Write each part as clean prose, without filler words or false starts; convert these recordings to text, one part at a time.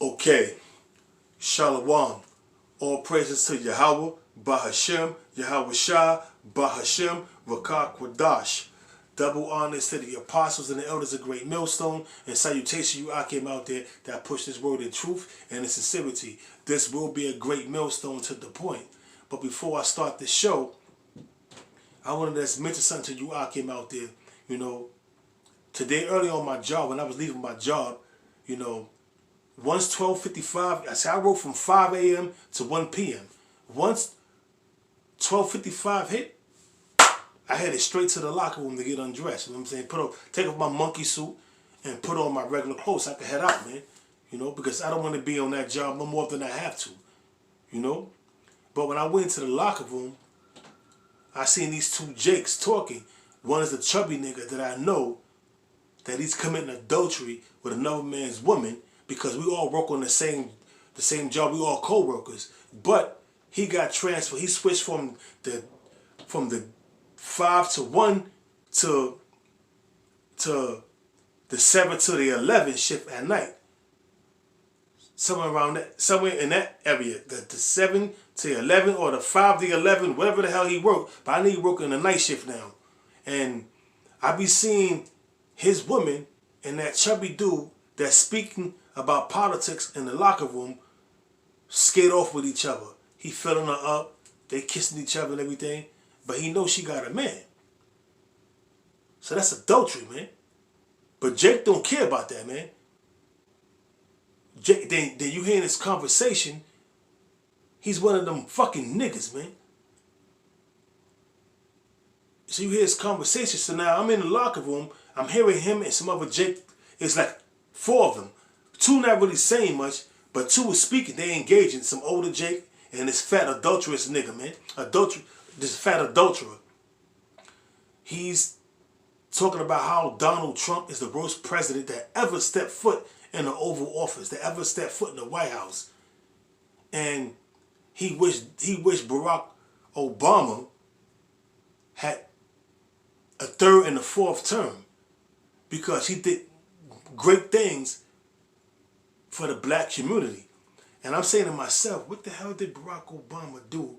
Okay, Shalom. All praises to Yahweh, Bahashem, Yahweh Shah, Bahashem, Rakah Kwadash. Double honors to the apostles and the elders of Great Millstone, and salutation you I came out there that push this word in truth and in sincerity. This will be a great millstone to the point. But before I start this show, I wanted to mention something to you I came out there. Today early on my job, when I was leaving my job, once 12:55, I wrote from 5 a.m. to 1 p.m. Once 12:55 hit, I headed straight to the locker room to get undressed. You know what I'm saying? Take off my monkey suit and put on my regular clothes so I can head out, man. Because I don't want to be on that job no more than I have to. But when I went into the locker room, I seen these two Jakes talking. One is a chubby nigga that I know that he's committing adultery with another man's woman because we all work on the same job. We all co-workers. But he got transferred. He switched from the 5 to 1 to the 7 to the 11 shift at night. Somewhere in that area. The 7 to 11 or the 5 to 11, whatever the hell he worked. But I need working the night shift now. And I be seeing his woman and that chubby dude that's speaking about politics in the locker room skate off with each other. He filling her up. They kissing each other and everything. But he knows she got a man. So that's adultery, man. But Jake don't care about that, man. Jake, then you hear this conversation, he's one of them fucking niggas, man. So you hear his conversation. So now I'm in the locker room. I'm hearing him and some other Jake. It's like 4 of them. 2 not really saying much, but 2 is speaking. They engaging. Some older Jake and this fat adulterous nigga, man. This fat adulterer. He's talking about how Donald Trump is the worst president that ever stepped foot in the Oval Office, that ever stepped foot in the White House. And he wished Barack Obama had a 3rd and a 4th term because he did great things for the black community. And I'm saying to myself, what the hell did Barack Obama do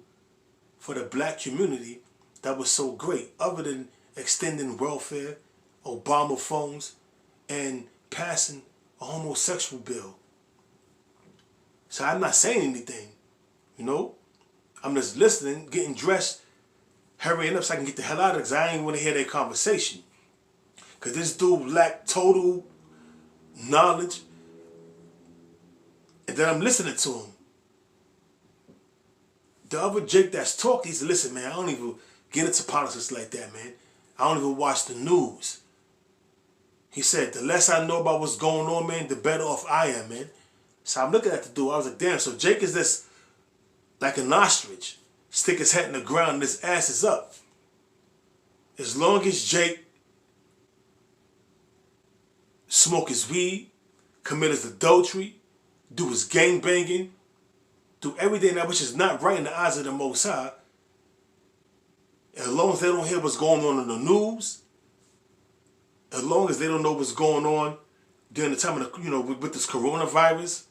for the black community that was so great, other than extending welfare, Obama phones, and passing a homosexual bill? So I'm not saying anything, I'm just listening, getting dressed, hurrying up so I can get the hell out of it because I ain't want to hear their conversation. Because this dude lacked total knowledge. And then I'm listening to him. The other Jake that's talking, he said, listen, man, I don't even get into politics like that, man. I don't even watch the news. He said, the less I know about what's going on, man, the better off I am, man. So I'm looking at the dude. I was like, damn, so Jake is this like an ostrich. Stick his head in the ground and his ass is up. As long as Jake smoke his weed, commit his adultery, do his gangbanging, do everything that which is not right in the eyes of the Most High, as long as they don't hear what's going on in the news, as long as they don't know what's going on during the time of the, with this coronavirus,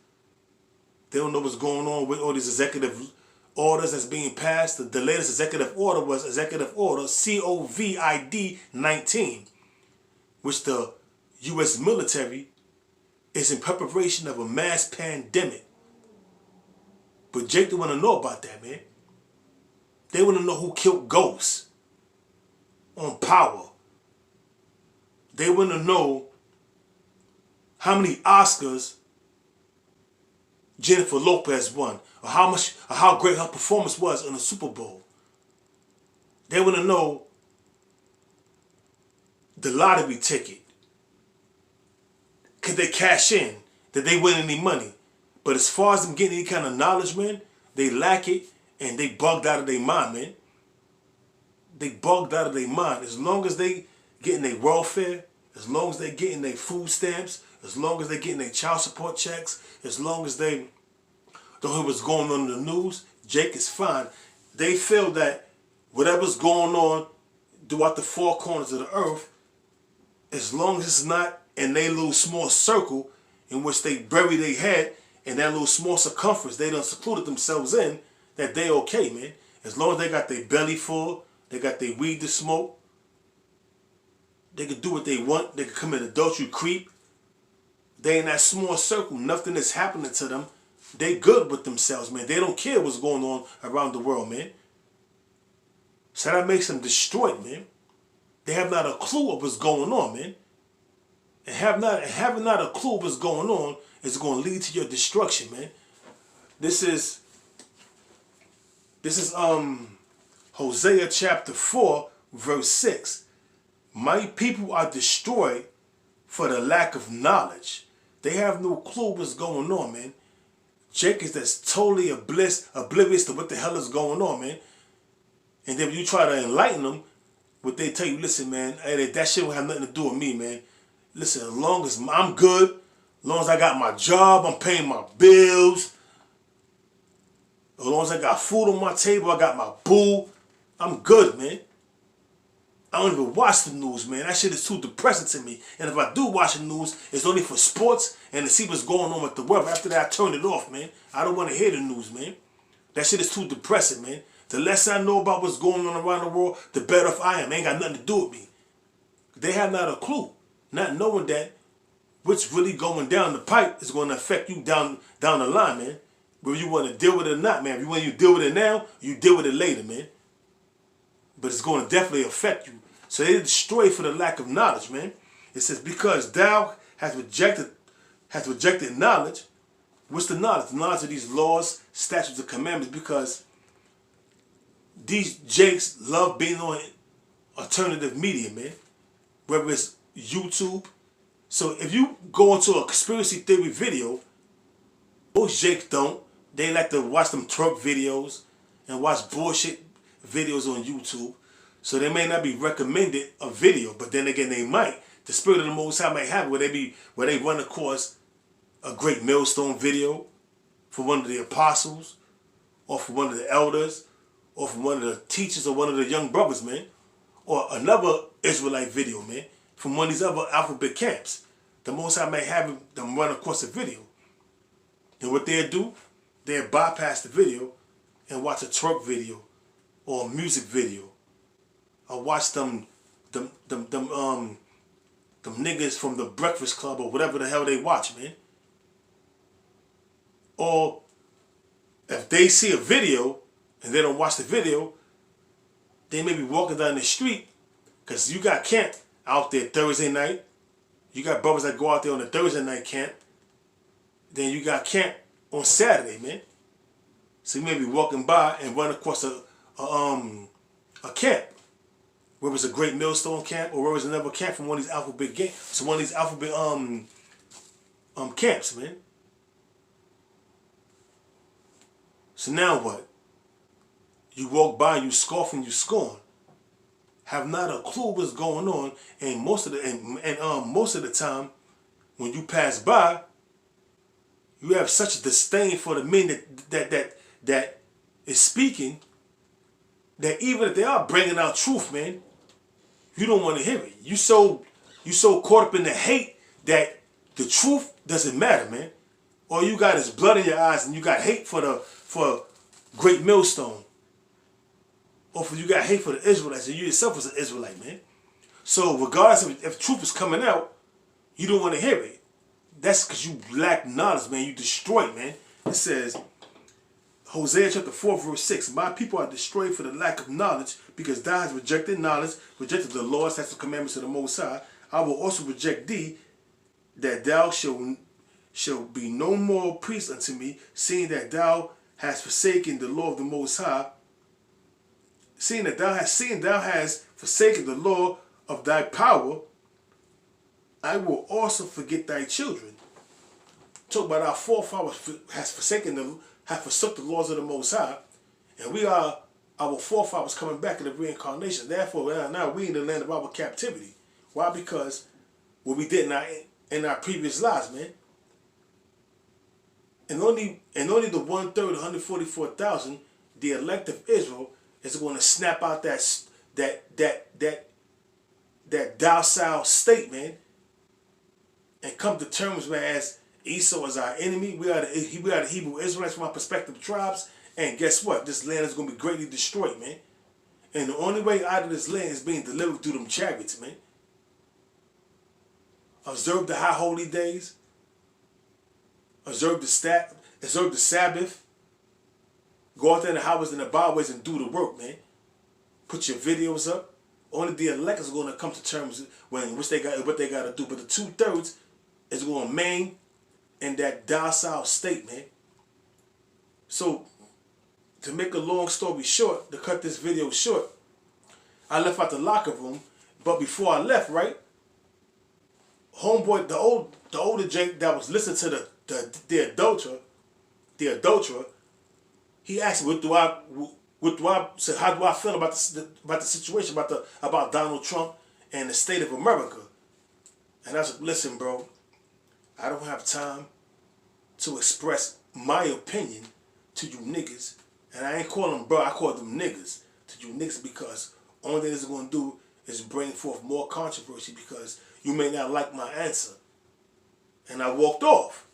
they don't know what's going on with all these executive orders that's being passed. The latest executive order was Executive Order COVID-19, which the U.S. military is in preparation of a mass pandemic. But Jake don't want to know about that, man. They want to know who killed Ghost on Power. They want to know how many Oscars Jennifer Lopez won, or how great her performance was in the Super Bowl. They want to know the lottery ticket. Could they cash in? Did they win any money? But as far as them getting any kind of knowledge, man, they lack it and they bugged out of their mind, man. They bugged out of their mind. As long as they getting their welfare, as long as they getting their food stamps, as long as they getting their child support checks, as long as they don't hear what's going on in the news, Jake is fine. They feel that whatever's going on throughout the 4 corners of the earth, as long as it's not in their little small circle in which they bury their head in that little small circumference they done secluded themselves in, that they okay, man. As long as they got their belly full, they got their weed to smoke, they can do what they want, they can commit adultery, creep. They in that small circle, nothing is happening to them. They good with themselves, man. They don't care what's going on around the world, man. So that makes them destroyed, man. They have not a clue of what's going on, man. And having not a clue of what's going on is going to lead to your destruction, man. This is Hosea chapter 4, verse 6. My people are destroyed for the lack of knowledge. They have no clue what's going on, man. Jake is that's totally oblivious to what the hell is going on, man. And then when you try to enlighten them, what they tell you, listen, man, hey, that shit will have nothing to do with me, man. Listen, as long as I'm good, as long as I got my job, I'm paying my bills, as long as I got food on my table, I got my boo, I'm good, man. I don't even watch the news, man. That shit is too depressing to me. And if I do watch the news, it's only for sports and to see what's going on with the weather. After that, I turn it off, man. I don't want to hear the news, man. That shit is too depressing, man. The less I know about what's going on around the world, the better off I am. Ain't got nothing to do with me. They have not a clue. Not knowing that what's really going down the pipe is going to affect you down the line, man. Whether you want to deal with it or not, man. If you want to deal with it now, you deal with it later, man. But it's going to definitely affect you. So they destroy for the lack of knowledge, man. It says, because thou hast rejected knowledge. What's the knowledge? The knowledge of these laws, statutes, and commandments, because these jakes love being on alternative media, man. Whether it's YouTube. So if you go into a conspiracy theory video, most jakes don't. They like to watch them twerk videos and watch bullshit videos on YouTube. So they may not be recommended a video, but then again they might. The Spirit of the Most High might have where they run across a great millstone video for one of the apostles, or for one of the elders, or from one of the teachers or one of the young brothers, man. Or another Israelite video, man, from one of these other alphabet camps. The Most High may have them run across a video. And what they'll do, they'll bypass the video and watch a twerk video or a music video. Or watch them niggas from the Breakfast Club or whatever the hell they watch, man. Or if they see a video and they don't watch the video, they may be walking down the street, because you got camp out there Thursday night. You got brothers that go out there on the Thursday night camp. Then you got camp on Saturday, man. So you may be walking by and run across a camp. Whether it's a great millstone camp or whether it's another camp from one of these alphabet games. So one of these alphabet camps, man. So now what? You walk by, you scoff and you scorn. Have not a clue what's going on, and most of the time, when you pass by, you have such a disdain for the men that is speaking, that even if they are bringing out truth, man, you don't want to hear it. You so caught up in the hate that the truth doesn't matter, man. All you got is blood in your eyes, and you got hate for great millstone. Or if you got hate for the Israelites, and you yourself was an Israelite, man. So regardless if truth is coming out, you don't want to hear it. That's because you lack knowledge, man. You destroyed, man. It says, Hosea chapter 4, verse 6, my people are destroyed for the lack of knowledge, because thou hast rejected knowledge, rejected the laws, statutes, and commandments of the Most High. I will also reject thee, that thou shalt be no more priest unto me, seeing that thou hast forsaken the law of the Most High. Seeing thou hast forsaken the law of thy power, I will also forget thy children. Talk about our forefathers have forsook the laws of the Most High, and we are our forefathers coming back in the reincarnation. Therefore, now we in the land of our captivity. Why? Because what we did in our previous lives, man. And only the 1/3, 144,000, the elect of Israel, is going to snap out that docile state, man, and come to terms, man, Esau is our enemy. We are the Hebrew Israelites from our respective tribes. And guess what? This land is going to be greatly destroyed, man. And the only way out of this land is being delivered through them chariots, man. Observe the high holy days. Observe the Sabbath. Go out there in the highways and the byways and do the work, man. Put your videos up. Only the elect is going to come to terms what they got to do. But the 2/3 is going to remain in that docile state, man. So, to make a long story short, to cut this video short, I left out the locker room. But before I left, right, homeboy, the older Jake that was listening to the adulterer, he asked me, how do I feel about the situation, about Donald Trump and the state of America? And I said, listen, bro, I don't have time to express my opinion to you niggas. And I ain't call them bro, I call them niggas to you niggas, because only thing it's going to do is bring forth more controversy, because you may not like my answer. And I walked off,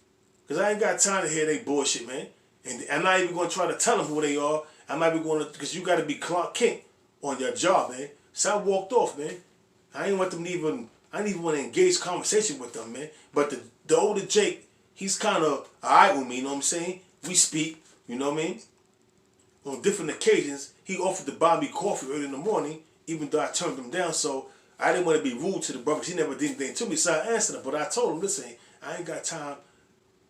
because I ain't got time to hear they bullshit, man. And I'm not even going to try to tell them who they are. I'm not even going to, because you got to be Clark Kent on your job, man. So I walked off, man. I didn't want them to I didn't even want to engage conversation with them, man. But the older Jake, he's kind of alright with me, you know what I'm saying? We speak, you know what I mean? On different occasions, he offered to buy me coffee early in the morning, even though I turned him down. So I didn't want to be rude to the brother, because he never did anything to me. So I answered him. But I told him, listen, I ain't got time,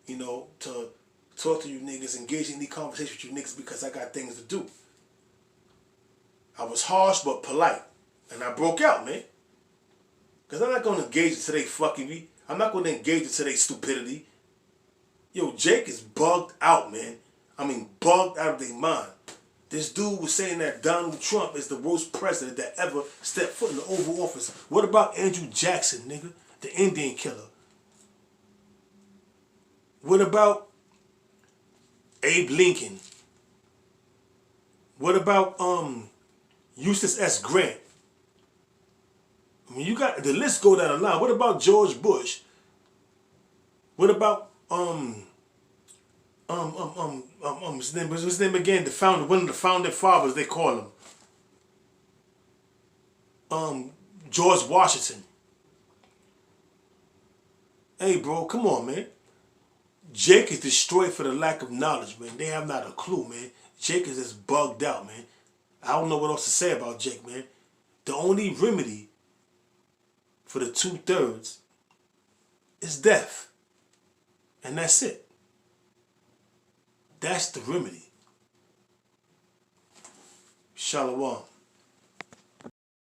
you know, to talk to you niggas, engage in any conversation with you niggas, because I got things to do. I was harsh but polite. And I broke out, man. Because I'm not going to engage into their fuckery. I'm not going to engage into their stupidity. Yo, Jake is bugged out, man. I mean, bugged out of their mind. This dude was saying that Donald Trump is the worst president that ever stepped foot in the Oval Office. What about Andrew Jackson, nigga? The Indian killer. What about Abe Lincoln? What about Eustace S. Grant? I mean, you got the list go down the line. What about George Bush? What about his name again? One of the founding fathers, they call him. George Washington. Hey, bro, come on, man. Jake is destroyed for the lack of knowledge, man. They have not a clue, man. Jake is just bugged out, man. I don't know what else to say about Jake, man. The only remedy for the 2/3 is death. And that's it. That's the remedy. Shalom.